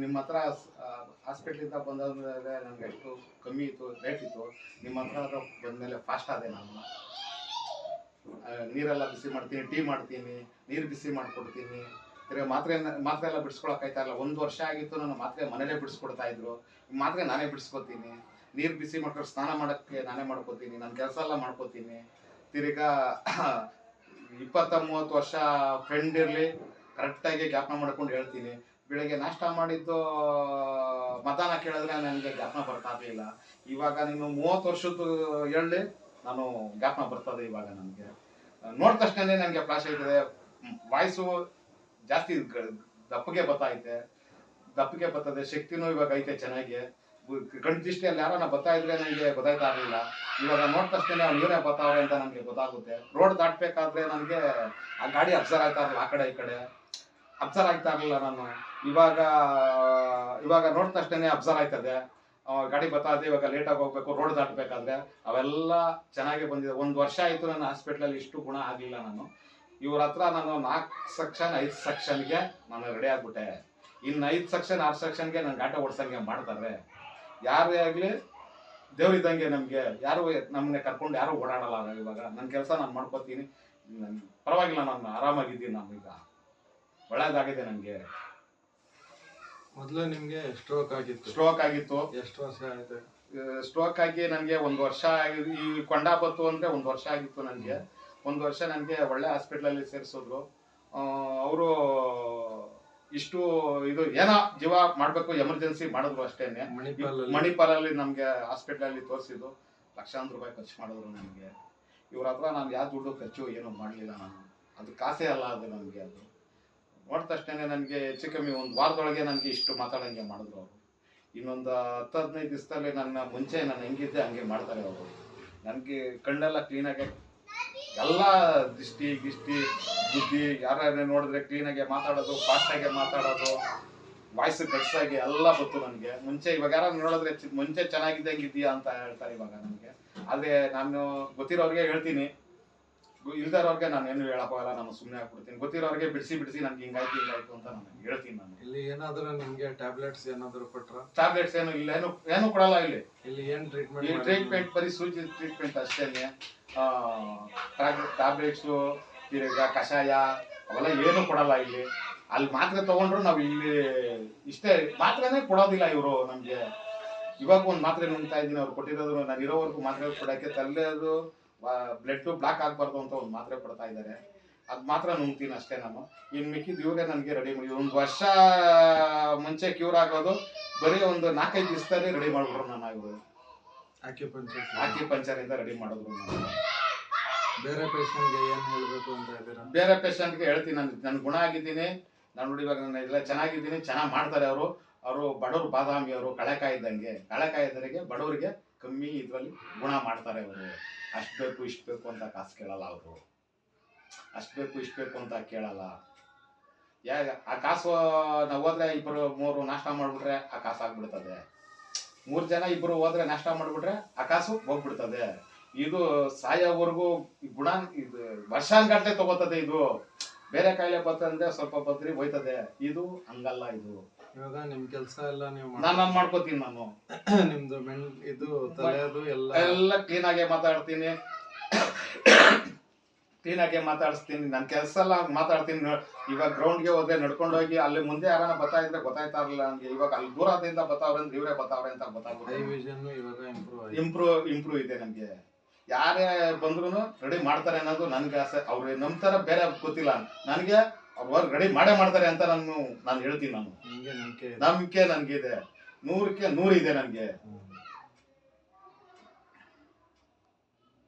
ನಿಮ್ಮ ಹತ್ರ ಹಾಸ್ಪಿಟ್ಲಿಂದ ಬಂದಾದ್ಮೇಲೆ ನನಗೆ ಎಷ್ಟು ಕಮ್ಮಿ ಇತ್ತು, ರೇಟ್ ಇತ್ತು, ನಿಮ್ಮ ಹತ್ರ ಬಂದಮೇಲೆ ಫಾಸ್ಟ್ ಆದೆ ನಾನು. ನೀರೆಲ್ಲ ಬಿಸಿ ಮಾಡ್ತೀನಿ, ಟೀ ಮಾಡ್ತೀನಿ, ನೀರು ಬಿಸಿ ಮಾಡಿಕೊಡ್ತೀನಿ. ತಿರ್ಗಿ ಮಾತ್ರೆ ಎಲ್ಲ ಬಿಡಿಸ್ಕೊಳಕ್ಕಾಯ್ತಾ ಇಲ್ಲ. 1 ವರ್ಷ ಆಗಿತ್ತು ನಾನು ಮಾತ್ರೆ ಮನೇಲೇ ಬಿಡಿಸ್ಕೊಡ್ತಾ ಇದ್ರು. ಮಾತ್ರೆ ನಾನೇ ಬಿಡಿಸ್ಕೊತೀನಿ, ನೀರು ಬಿಸಿ ಮಾಡ್ಕೊಂಡು ಸ್ನಾನ ಮಾಡೋಕ್ಕೆ ನಾನೇ ಮಾಡ್ಕೋತೀನಿ, ನನ್ನ ಕೆಲಸ ಎಲ್ಲ ಮಾಡ್ಕೋತೀನಿ. ತಿರ್ಗಾ 20-30 ವರ್ಷ ಫ್ರೆಂಡ್ ಇರಲಿ ಕರೆಕ್ಟಾಗಿ ಜ್ಞಾಪನ ಮಾಡ್ಕೊಂಡು ಹೇಳ್ತೀನಿ. ಬೆಳಗ್ಗೆ ನಾಷ್ಟ ಮಾಡಿದ್ದು ಮಧ್ಯಾಹ್ನ ಕೇಳಿದ್ರೆ ನನಗೆ ಜ್ಞಾಪನ ಬರ್ತಾ ಇರಲಿಲ್ಲ. ಇವಾಗ ನೀನು 30 ವರ್ಷದ್ದು ಹೇಳಿ ನಾನು ಜ್ಞಾಪನ ಬರ್ತದೆ ಇವಾಗ. ನನಗೆ ನೋಡಿದ ತಕ್ಷಣ ನನಗೆ ಫ್ಲಾಶ್ ಆಯ್ತದೆ. ವಾಯ್ಸು ಜಾಸ್ತಿ ದಪ್ಪಗೆ ಬರ್ತದೆ, ಶಕ್ತಿನೂ ಇವಾಗ ಐತೆ ಚೆನ್ನಾಗಿ. ಕಣ್ದೃಷ್ಟಿಯಲ್ಲಿ ಯಾರನ್ನ ಬರ್ತಾ ಇದ್ರೆ ನನಗೆ ಗೊತ್ತಾಯ್ತಾ ಇರಲಿಲ್ಲ. ಇವಾಗ ನೋಡಿದ ತಕ್ಷಣ ಅವ್ನು ಇವರೇ ಬರ್ತಾವ್ರೆ ಅಂತ ನನಗೆ ಗೊತ್ತಾಗುತ್ತೆ. ರೋಡ್ ದಾಟಬೇಕಾದ್ರೆ ನನಗೆ ಆ ಗಾಡಿ ಅಬ್ಸರ್ವ್ ಆಗ್ತಾ ಇರಲಿಲ್ಲ, ಆ ಕಡೆ ಈ ಕಡೆ ಅಬ್ಸರ್ವ್ ಆಗ್ತಾ ಇರಲಿಲ್ಲ ನಾನು. ಇವಾಗ ನೋಡಿದ ತಕ್ಷಣ ಅಬ್ಸರ್ವ್ ಆಯ್ತದೆ. ಗಾಡಿ ಬರ್ತಾ ಇದೆ, ಇವಾಗ ಲೇಟಾಗಿ ಹೋಗ್ಬೇಕು, ರೋಡ್ ದಾಟಬೇಕಾದ್ರೆ ಅವೆಲ್ಲ ಚೆನ್ನಾಗಿ ಬಂದಿದೆ. 1 ವರ್ಷ ಆಯಿತು ನನ್ನ ಹಾಸ್ಪಿಟ್ಲಲ್ಲಿ ಇಷ್ಟು ಗುಣ ಆಗಲಿಲ್ಲ ನಾನು. ಇವ್ರ ಹತ್ರ ನಾನು 4 ಸೆಕ್ಷನ್ 5 ಸೆಕ್ಷನ್ಗೆ ನಾನು ರೆಡಿ ಆಗ್ಬಿಟ್ಟೆ. ಇನ್ನು 5 ಸೆಕ್ಷನ್ 6 ಸೆಕ್ಷನ್ಗೆ ನನ್ನ ಗಾಟ ಓಡಿಸಂಗೆ ಮಾಡ್ತಾರೆ. ಯಾರೇ ಆಗಲಿ ದೇವ್ರಿದ್ದಂಗೆ ನಮಗೆ, ಯಾರು ನಮ್ಮನ್ನೇ ಕರ್ಕೊಂಡು ಯಾರು ಓಡಾಡಲ್ಲ. ಇವಾಗ ನನ್ನ ಕೆಲಸ ನಾನು ಮಾಡ್ಕೋತೀನಿ, ಪರವಾಗಿಲ್ಲ, ನಾನು ಆರಾಮಾಗಿದ್ದೀನಿ. ನಾನು ಈಗ ಒಳ್ಳೇದಾಗಿದೆ ನನಗೆ. ಮೊದಲು ನಿಮಗೆ ಸ್ಟ್ರೋಕ್ ಆಗಿತ್ತು. ಎಷ್ಟು ವರ್ಷ ಆಯ್ತು? ಸ್ಟ್ರೋಕ್ ಆಗಿ ನನಗೆ 1 ವರ್ಷ ಆಗಿದೆ. ಈ ಕೊಂಡ ಬತ್ತು ಅಂದರೆ 1 ವರ್ಷ ಆಗಿತ್ತು ನನಗೆ. 1 ವರ್ಷ ನನಗೆ ಒಳ್ಳೆ ಹಾಸ್ಪಿಟ್ಲಲ್ಲಿ ಸೇರಿಸಿದ್ರು. ಅವರು ಇಷ್ಟು ಇದು ಏನೋ ಜೀವ ಮಾಡಬೇಕು ಎಮರ್ಜೆನ್ಸಿ ಮಾಡಿದ್ರು ಅಷ್ಟೇನೆ. ಮಣಿಪಾಲಲ್ಲಿ ನಮಗೆ ಹಾಸ್ಪಿಟ್ಲಲ್ಲಿ ತೋರಿಸಿದ್ದು. ಲಕ್ಷಾಂತರ ರೂಪಾಯಿ ಖರ್ಚು ಮಾಡಿದ್ರು ನನಗೆ. ಇವ್ರ ಹತ್ರ ನಾನು ಯಾವ ದುಡ್ಡು ಖರ್ಚು ಏನೂ ಮಾಡಲಿಲ್ಲ ನಾನು. ಅದು ಕಾಸೇ ಅಲ್ಲ ಅದು ನನಗೆ. ಅದು ನೋಡಿದ ತಕ್ಷಣ ನನಗೆ ಹೆಚ್ಚು ಕಮ್ಮಿ 1 ವಾರದೊಳಗೆ ನನಗೆ ಇಷ್ಟು ಮಾತಾಡೋಂಗೆ ಮಾಡಿದ್ರು ಅವರು. ಇನ್ನೊಂದು 10-15 ದಿವಸದಲ್ಲಿ ಮುಂಚೆ ನಾನು ಹೆಂಗಿದ್ದೆ ಹಂಗೆ ಮಾಡ್ತಾರೆ ಅವರು. ನನಗೆ ಕಣ್ಣೆಲ್ಲ ಕ್ಲೀನಾಗಿ ಎಲ್ಲ ದೃಷ್ಟಿ ಬುದ್ಧಿ ಯಾರ್ಯಾರೇ ನೋಡಿದ್ರೆ ಕ್ಲೀನಾಗೆ ಮಾತಾಡೋದು, ಫಾಸ್ಟಾಗೆ ಮಾತಾಡೋದು, ವಾಯ್ಸ್ ಗಟ್ಸಾಗಿ ಎಲ್ಲ ಗೊತ್ತು ನನಗೆ. ಮುಂಚೆ ಇವಾಗ ಯಾರು ನೋಡಿದ್ರೆ ಮುಂಚೆ ಚೆನ್ನಾಗಿದ್ದಂಗಿದ್ದೀಯಾ ಅಂತ ಹೇಳ್ತಾರೆ ಇವಾಗ ನನಗೆ. ಆದರೆ ನಾನು ಗೊತ್ತಿರೋರಿಗೆ ಹೇಳ್ತೀನಿ, ಇಲ್ದಾರವ್ರಿಗೆ ನಾನು ಏನು ಹೇಳಕ್ಕೋಗಲ್ಲ, ನಾನು ಸುಮ್ಮನೆ ಆಗ್ಬಿಡ್ತೀನಿ. ಗೊತ್ತಿರೋರಿಗೆ ಬಿಡಿಸಿ ನನಗೆ ಹಿಂಗಾಯ್ತು ಅಂತ ನಾನು ಹೇಳ್ತೀನಿ. ನಾನು ಇಲ್ಲಿ ಏನಾದರೂ ನಿಮಗೆ ಟ್ಯಾಬ್ಲೆಟ್ಸ್ ಏನಾದರೂ ಕೊಟ್ರ? ಟ್ಯಾಬ್ಲೆಟ್ಸ್ ಏನು ಇಲ್ಲ, ಏನು ಕೊಡಲ್ಲ ಇಲ್ಲಿ. ಏನು ಟ್ರೀಟ್ಮೆಂಟ್ ಬರೀ ಸೂಚಿ ಟ್ರೀಟ್ಮೆಂಟ್ ಅಷ್ಟೇನೆ. ಟ್ಯಾಬ್ಲೆಟ್ಸು, ತಿರ್ಗ ಕಷಾಯ ಅವೆಲ್ಲ ಏನು ಕೊಡಲ್ಲ ಇಲ್ಲಿ. ಅಲ್ಲಿ ಮಾತ್ರೆ ತಗೊಂಡ್ರು ನಾವು ಇಲ್ಲಿ ಇಷ್ಟೇ ಮಾತ್ರೆನೇ ಕೊಡೋದಿಲ್ಲ ಇವರು ನಮಗೆ. ಇವಾಗ ಒಂದು ಮಾತ್ರೆ ನುಂಗ್ತಾ ಇದ್ದೀನಿ, ಅವ್ರು ಕೊಟ್ಟಿರೋದು ನಾನು ಇರೋವರೆಗೂ ಮಾತ್ರೆ ಕೊಡೋಕ್ಕೆ. ತಲೆದು ಬ್ಲಡ್ ಬ್ಲಾಕ್ ಆಗಬಾರ್ದು ಅಂತ ಒಂದು ಮಾತ್ರೆ ಕೊಡ್ತಾ ಇದ್ದಾರೆ, ಅದು ಮಾತ್ರ ನುಂಗ್ತೀನಿ ಅಷ್ಟೇ ನಾನು. ಇನ್ನು ಮಿಕ್ಕಿದ ಇವರೇ ನನಗೆ ರೆಡಿ ಮಾಡಿ 1 ವರ್ಷ ಮುಂಚೆ ಕ್ಯೂರ್ ಆಗೋದು ಬರೀ ಒಂದು 4-5 ದಿವಸದಲ್ಲಿ ರೆಡಿ ಮಾಡಿಬಿಟ್ರು ನಾನು. ಇವರು ಆಕ್ಯುಪಂಚರಿಂದ ರೆಡಿ ಮಾಡಿದ್ರು ನಾನು. ಬೇರೆ ಪೇಷಂಟ್ಗೆ ಏನು ಹೇಳಬೇಕು ಅಂತ ಇದ್ದೀರಾ? ಬೇರೆ ಪೇಷಂಟ್ಗೆ ಹೇಳ್ತೀನಿ, ನಾನು ಗುಣ ಆಗಿದ್ದೀನಿ, ನಾನು ನೋಡಿ ಇವಾಗ ನಾನು ಎಲ್ಲ ಚೆನ್ನಾಗಿದ್ದೀನಿ, ಚೆನ್ನಾಗಿ ಮಾಡ್ತಾರೆ ಅವರು. ಬಡವರು ಬಾದಾಮಿ ಅವರು, ಕಳೆಕಾಯಿ ಇದ್ದಂಗೆ. ಕಳೆಕಾಯಿದರಿಗೆ ಬಡವರಿಗೆ ಕಮ್ಮಿ ಇದರಲ್ಲಿ ಗುಣ ಮಾಡ್ತಾರೆ ಅವರು. ಅಷ್ಟು ಬೇಕು ಇಷ್ಟು ಬೇಕು ಅಂತ ಕಾಸು ಕೇಳಲ್ಲ ಅವರು. ಅಷ್ಟು ಬೇಕು ಇಷ್ಟು ಬೇಕು ಅಂತ ಕೇಳಲ್ಲ. ಆ ಕಾಸು ನಾವು ಹೋದ್ರೆ 2-3 ನಾಷ್ಟ ಮಾಡಿಬಿಟ್ರೆ ಆ ಕಾಸು ಆಗ್ಬಿಡ್ತದೆ. 3 ಜನ 2 ಹೋದ್ರೆ ನಾಷ್ಟ ಮಾಡಿಬಿಟ್ರೆ ಆ ಕಾಸು ಹೋಗ್ಬಿಡ್ತದೆ. ಇದು ಸಾಯೋವರೆಗೂ ಗುಣ ಇದು ವರ್ಷಾನ್ಗಟ್ಟಲೆ ತಗೋತದೆ. ಇದು ಬೇರೆ ಕಾಯಿಲೆ ಬರ್ತಂದ್ರೆ ಸ್ವಲ್ಪ ಬದ್ರಿ ಹೋಯ್ತದೆ, ಇದು ಹಂಗಲ್ಲ. ಇದು ಇವಾಗ ನಿಮ್ ಕೆಲಸ ಎಲ್ಲ ನೀವು ನಾನು ಮಾಡ್ಕೋತೀನಿ. ನಾನು ನಿಮ್ದು ಇದು ತಲೆದು ಎಲ್ಲ ಕ್ಲೀನಾಗೆ ಮಾತಾಡ್ತೀನಿ, ಕ್ಲೀನಾಗೆ ಮಾತಾಡಿಸ್ತೀನಿ. ನನ್ನ ಕೆಲಸ ಎಲ್ಲ ಮಾತಾಡ್ತೀನಿ. ಇವಾಗ ಗ್ರೌಂಡ್ಗೆ ಹೋದ್ರೆ ನಡ್ಕೊಂಡೋಗಿ ಅಲ್ಲಿ ಮುಂದೆ ಯಾರನ್ನ ಬರ್ತಾ ಇದ್ರೆ ಗೊತ್ತಾಯ್ತಾ ಇರಲಿಲ್ಲ ನನಗೆ. ಇವಾಗ ಅಲ್ಲಿ ದೂರದಿಂದ ಬರ್ತಾವ್ರೆ ಅಂದ್ರೆ ಇವರೇ ಬರ್ತಾವ್ರೆ ಅಂತ ಗೊತ್ತಾಗುತ್ತೆ. ಇಂಪ್ರೂವ್ ಇದೆ ನನಗೆ. ಯಾರೇ ಬಂದ್ರು ರೆಡಿ ಮಾಡ್ತಾರೆ ಅನ್ನೋದು ನನ್ಗೆ ಆಸೆ. ಅವ್ರು ನಂಬ್ತಾರ ಬೇರೆ ಗೊತ್ತಿಲ್ಲ ನನಗೆ. ಅವ್ರು ರೆಡಿ ಮಾಡ್ತಾರೆ ಅಂತ ನಾನು ಹೇಳ್ತೀನಿ. ನಂಬಿಕೆ ನನಗಿದೆ, 100ಕ್ಕೆ 100 ಇದೆ ನನಗೆ.